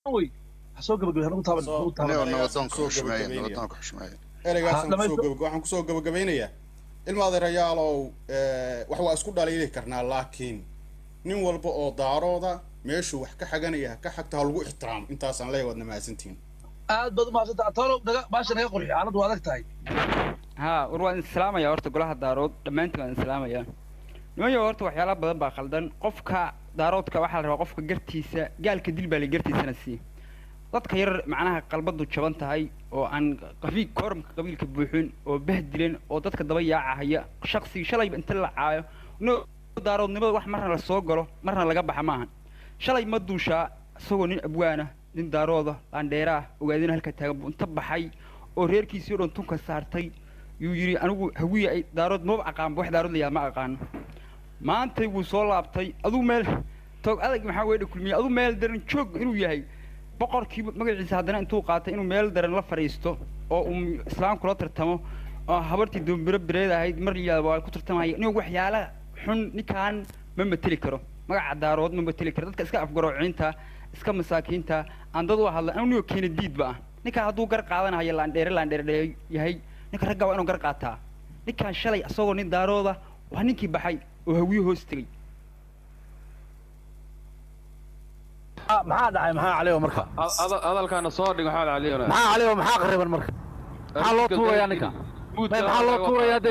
وي حسوق بقول هنو أنا تابع نودانك حشماية ereygaasaan waxaan kusoo gabagabeynayaa ilma adeerayaalow wax waa isku dhaliili karnaa laakiin nin walba oo daarooda meeshuu wax ka xaganaya ka xagta ha lagu ixtiraamo intaasaan leeyahay waad mahadsantihiin aad baad ma santa tolo baasha naga qurxiyo xaaladu adag tahay ها وروان السلام يا ورت قولها دارود دمانتي وان السلام يا نويا ورت وحيالا بدن با خلدن قفكا دارودka waxa la rabaa qofka gartiisa gaalka dilba la gartiisana si dadka yar macnaha qalbadu jaban tahay oo aan qafiig kormka qabiilka buuxin oo bahdilen oo dadka daba yaacaya shakhsi shalay inta la caayo no daaroodnimada wax marna la soo galo marna laga baxa maahan shalay ma duusha isagoo nin abwaana nin daarooda aan dheeraa ogaadin halka taagan buu inta baxay oo reerkiisii oo dhan tunka saartay yuu yiri anigu hawiye ay daarood ma aqaan wax daarood la yaama aqaan maanta wuu soo laabtay adu meel toog adag maxaa weeyay kulmiye adu meel daran joog inuu yahay boqorkii magaciisa haddana intuu qaatay inuu meel daran la fariisto oo islaam kula tartamo oo habartii doombiro bireed ahayd mar liyaaba ay ku tartamay inuu waxyaala xun ninkaan ma mateli karo magaca daarood ma mateli karo dadka iska afgaroocinta iska masaakiinta aan dad u hadla inuu keenay diidba ninka hadduu gar qaadanayo laandheere yahay ninka ragga waa inuu gar qaataa ninkaan shalay asagoo nin daarooda waa ninkii baxay oo hawiye hoos tagay maxaa dhacay maxaa caliyo marka hadalkaana soo dhig maxaa caliyo maxaa caliyo maxaa qariban marka maxaa loo tuurayaa ninka maxaa loo tuurayaa de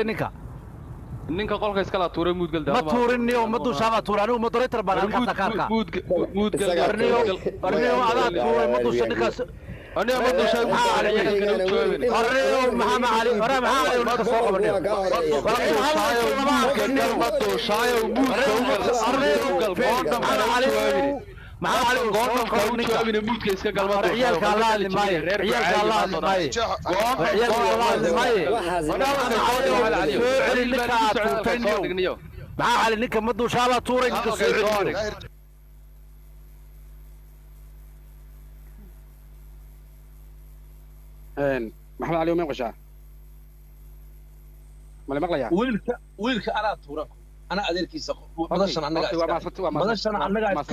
ninka qolka iska la tuuray muudgal ma tuurinniyo ma duushaaba tuuray anigu moderator baan halka kaarka muudgal arniyo adaa tuuray ma duusha ninkaas أنا ما دوشاي أريو محمد علي أنا محمد علي ولا سوق بدي ما دوشاي محمد علي قوم كونك موت كيس كقلبه عيالك الله اللي ماي عيالك الله اللي ماي عيالك الله اللي ماي أنا علي لك تنيو محمد علي لك ما دوشالا توري لك سعودي محمد علي ومين قشاه مالي مقليا ويلك أنا تورك أنا أديركيس بدرشان عنك بدرشان عنك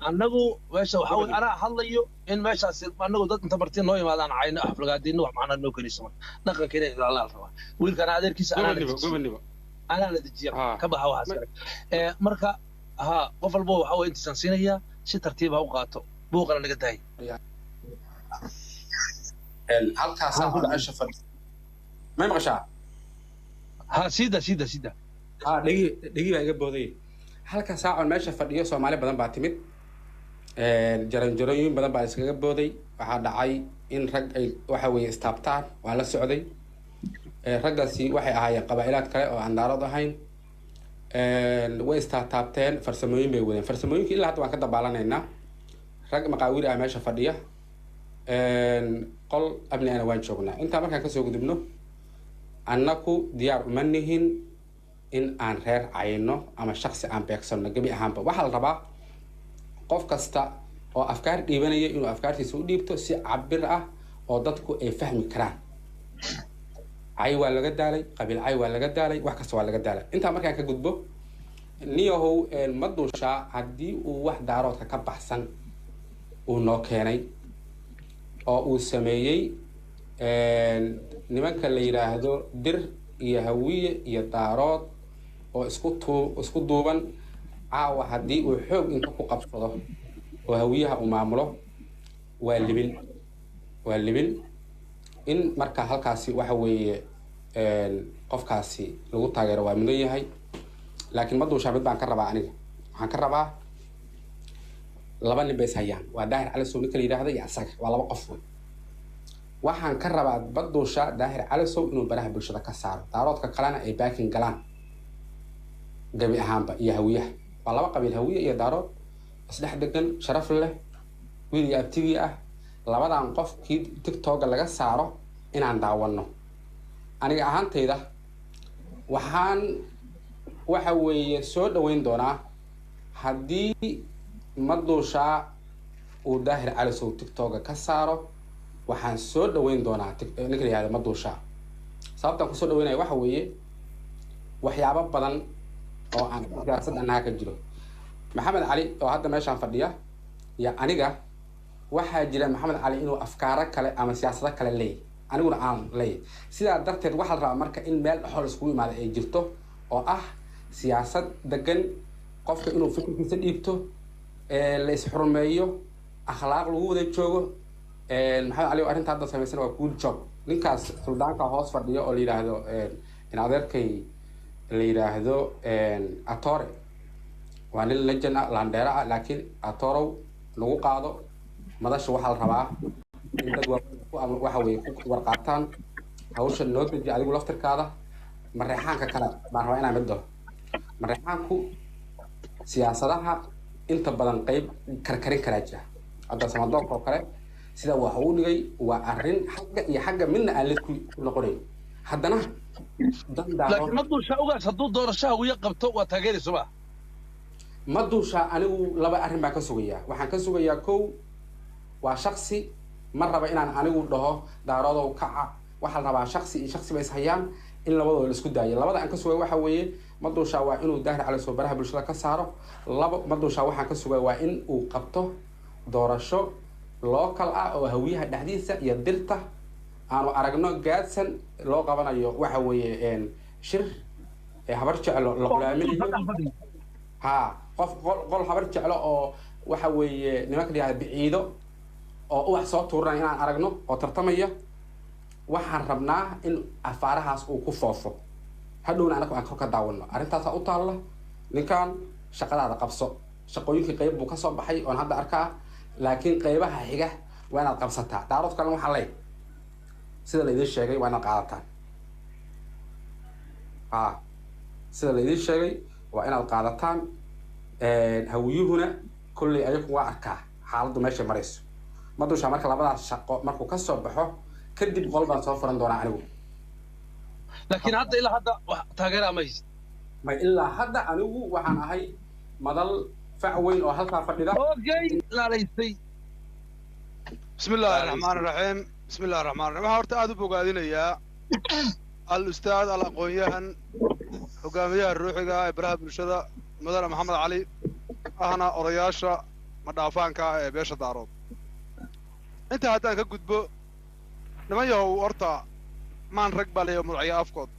عنكو ماشي وحاول أنا حليو إن ماشي أصير عنكو ضد أنت برتين نوي ما أنا عين أحفل قاعدين نوع معنا نوكل يسمع نقل كده الله الله ويلك أنا أديركيس أنا اللي تجيب كبها وحاسك مركا ها قفل بو حاول أنت سنسينية شي ترتيبها وقاته بو قرن نقداي halkaas aan ku dhashay fadhi ma maqashaa ha sida dhigi baa iga booday halkaas aan meesha fadhiyo Soomaali badan baa timid jaranjarooyin badan baa iskaga booday waxa dhacay in rag ay waxa weeye istaabtaan waa la socday raggaasi waxay ahaayeen qabaa'ilad kale oo aan daarad ahayn way istaabteen farsamooyin bay wadeen farsamooyinka ilaa hadda waan ka dabaalanaynaa rag maqaawil ah meesha fadhiya qol abni ana waan joognaa inta markaan ka soo gudubno annaku diyaar uma nihin in aan reer cayno ama shakhsi aan beegsano gabi ahaanba waxa la rabaa qof kasta oo afkaar dhiibanaya inuu afkaartiisa u dhiibto si cabir ah oo dadku ay fahmi karaan cay waa laga daalay qabiil cay waa laga daalay wax kasta waa laga daalay inta markaan ka gudbo niyahow ma duushaa haddii uu wax daaroodka ka baxsan uu noo keenay oo uu sameeyay nimanka la yiraahdo dir iyo hawiye iyo daarood oo isku duuban caawa haddii uu xoog inta ku qabsado oo hawiyaha uu maamulo waa libil in marka halkaasi waxa weeye qofkaasi lagu taageero waa mudan yahay laakiin ma duushaa mid baan ka rabaa aniga waxaan ka rabaa laba nin bay hayaan waa daahir cali sow ninka la yiraahdo iyo asaga waa laba qof wey waxaan ka rabaa baduusha daahir cali sow inuu baraha bulshada ka saaro daaroodka kalena ay baakin galaan gabi ahaanba iyo hawiyaha waa laba qabiil hawiye iyo daarood isdhex degan sharaf leh wiil iyo abtigii ah labadan qof kii tiktok laga saaro inaan daawano aniga ahaantayda waxaan waxa weeye soo dhaweyn doonaa haddii maduusha uu daahir cali sow tiktok ka saaro waxaan soo dhaweyn doonaa ninka la yiraahdo maduusha sababta ku soo dhaweynaya waxa weeye waxyaabo badan oo aan siyaasad anaga ka jiro maxamed cali oo hadda meeshaan fadhiya ya aniga waxaa jira maxamed cali inuu afkaaro kale ama siyaasado kale leeyahy aniguna aan leeyahy sidaa darteed waxaa la rabaa marka in meel dhexool iskugu imaada ay jirto oo ah siyaasad degan qofka inuu fikirkiisa dhiibto la isxurmeeyo akhlaaq lagu wada joogo maxamed cali arrinta hadda samaysan waa cool job ninkaas suldaanka hoos fadhiyo oo la yidhaahdo in adeerkay la yidhaahdo atore waa nin lejan ah landheera ah laakiin atorow lagu qaado madasha waxaa la rabaa in dad waxa weeye ku warqaataan hawsha noo deji adigu laftirkaada mareexaanka kale baan rabaa inaan mid dhaho mareexaanku siyaasadaha inta badan qayb karkarin karaa jira hadda samadoonka oo kale sida wax uu dhigay waa arrin xagga iyo xagga midna aan lid ku noqonayn haddana laakiin ma duusha ugaas hadduu doorashaha wiya qabto waa taageerayso ma ma duusha anigu laba arrin baan ka sugayaa waxaan ka sugayaa kow waa shaksi ma raba inaan anigu dhaho daaroodow kaca waxaa la rabaa shaksi iyo shaksi bay is hayaan in labadooda la isku daayo labada aan ka sugay waxa weeye ma duusha waa inuu daahir cali soo baraha bulshada ka saaro laba ma duusha waxaan ka sugay waa in uu qabto doorasho local ah oo hawiyaha dhexdiisa iyo dirta aanu aragno gaadsan loo qabanayo waxa weeye shir habar jeclo la qulaaminayo ha qof qol habar jeclo oo waxa weeye nimanka dhigaya biciido oo wax soo tuuran inaan aragno oo tartamaya waxaan rabnaa in afaarahaas uu ku foofo hadhowna anagu aan kor ka daawano arrintaasaa u taalla ninkan shaqadaada qabso shaqooyinkii qayb buu ka soo baxay oon hadda arkaa laakiin qaybaha xiga waa inaad qabsataa daarood kalena waxaa leey sida la idiin sheegay waa inaad qaadataan sida la idiin sheegay waa inaad qaadataan hawiyuhuna kolley ayagu waa arkaa xaaladdu meeshay marayso ma dushaa marka labadaas shaqo markuu ka soo baxo kadib qol baan soo furan doonaa anigu laakiin hadda ilaa hadda wax taageera ma haysid ma ilaa hadda anigu waxaan ahay madal fac weyn oo halkaa fadhida okay laalaystay بسم الله الرحمن الرحيم بسم الله الرحمن الرحيم waxaa horta aad u bogaadinayaa al-ustaad al-aqoon-yahan hogaamiyaha ruuxiga ee baraha bulshada mudane maxamed cali ahna odayaasha madhaafaanka ee beesha daarood inta haddaan ka gudbo niman yahow horta maan rag baa leeyahay mudacyo afkood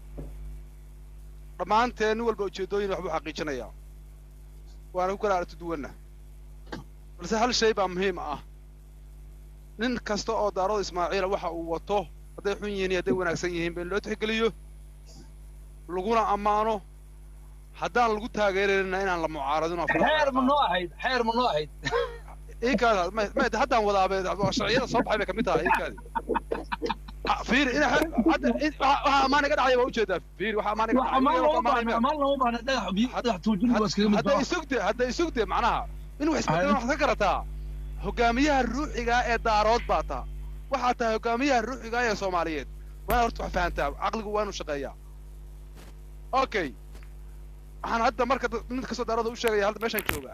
dhammaanteen nin walba ujeedooyin waxbuu xaqiijinayaa waana ku kala aragti duwanna balse hal shay baa muhiim ah nin kasta oo daarood ismaaciila waxa uu wato hadday xun yihiin iyo hadday wanaagsan yihiin ba in loo tixgeliyo laguna ammaano haddaan lagu taageerayna inaan la mucaaradin xeer ma noo ahayd iikaada haddaan wadaabe sharciyada soo baxay bay ka mid tahay iikaadi fiir waxa ammaan iga dhacaya waa ujeedaa fiir waxa ammaan iga dhacaya hadday isugde macnaha in wax isbedelo wax ka garataa hogaamiyaha ruuxiga ee daarood baa taa waxaa tahay hogaamiyaha ruuxiga ee Soomaaliyeed waa horta wax fahantaa aqligu waa inuu shaqeeyaa okay waxaan hadda marka nin kasta daarood u sheegaya hadda meeshan jooga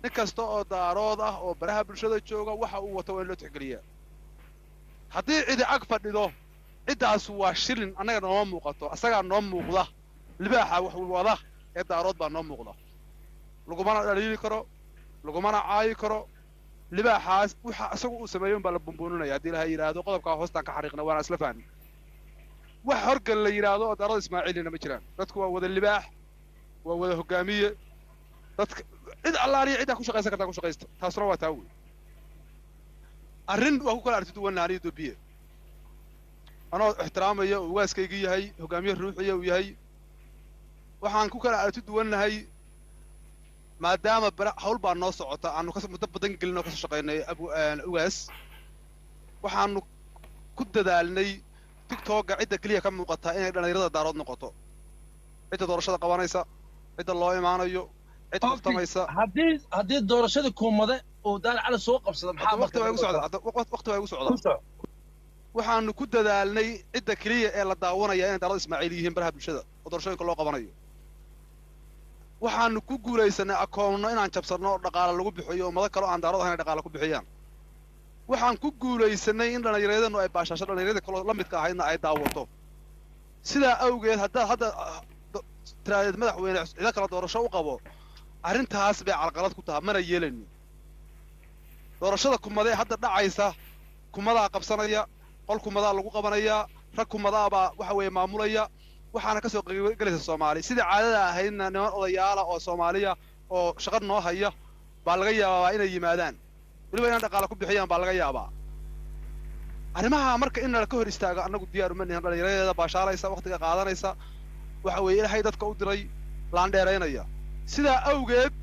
nin kasta oo daarood ah oo baraha bulshada jooga waxa uu wato waa in loo tixgeliyaa haddii cidi ag fadhido ciddaas waa shilin annaga nooma muuqato asagaa noo muuqda libaaxa wax wada ee daarood baa noo muuqda lagumana dhaliili karo lagumana caayi karo libaaxaas waxa isagu uu sameeyo baa la bumbuuninaya haddii ilaahay yidhaahdo qodobkaa hoostaan ka xariiqna waana isla fahmi wax horgal la yidhaahdo oo daarood ismaaciilina ma jiraan dadku waa wada libaax waa wada hogaamiye dadka cid allaaliya ciddaa ku shaqaysan kartaa ku shaqaysta taasuna waa taa wey arrin waa ku kala aragti duwanna aniyo dobiye anoo ixtiraamaya oo ugaaskayga yahay hogaamiye ruuxiya uu yahay waxaan ku kala aragti duwannahay maadaama hawl baa noo socota aanu muddo badan gelin oo kasoo shaqaynay ugaas waxaanu ku dadaalnay tiktoka cidda keliya ka muuqataa inay dhallinyarada daarood noqoto cidda doorashada qabanaysa cidda loo imaanayo cid kaftamaysa haddii doorashadii kuumade oo daal cali soo qabsada maxaa waqti waa igu socdaa waxaanu ku dadaalnay cidda keliya ee la daawanaya inay daarood ismaaciil yihiin baraha bulshada oo doorashooyinka loo qabanayo waxaanu ku guulaysanay akoonno inaan jabsanno oo dhaqaale lagu bixiyo ummado kale oo aan daarood ahayn ay dhaqaale ku bixiyaan waxaan ku guulaysanay in dhallinyaradeennu ay baashaasho dhallinyaradii kaloo la midka ahaydna ay daawato sidaa awgeed haddaad hadda tiraadeed madaxweyne ciidan kala doorasho u qabo arrintaas bay calqalad ku tahay mana yeelayno doorashada kumadee hadda dhacaysa kumadaa qabsanaya qol kumadaa lagu qabanaya rag kumadaabaa waxa weeye maamulaya waxaana kasoo qaybgelaysa soomaali sida caadada ahaydna niman odayaala oo soomaaliya oo shaqo noo haya baa laga yaabaa inay yimaadaan weliba inaan dhaqaale ku bixiyaan baa laga yaabaa arrimaha marka in nala ka hor istaago annagu diyaar uma nihin dhallinyaradeeda baashaalaysa waqtiga qaadanaysa waxa weeye ilaahay dadka u diray laan dheeraynaya sidaa awgeed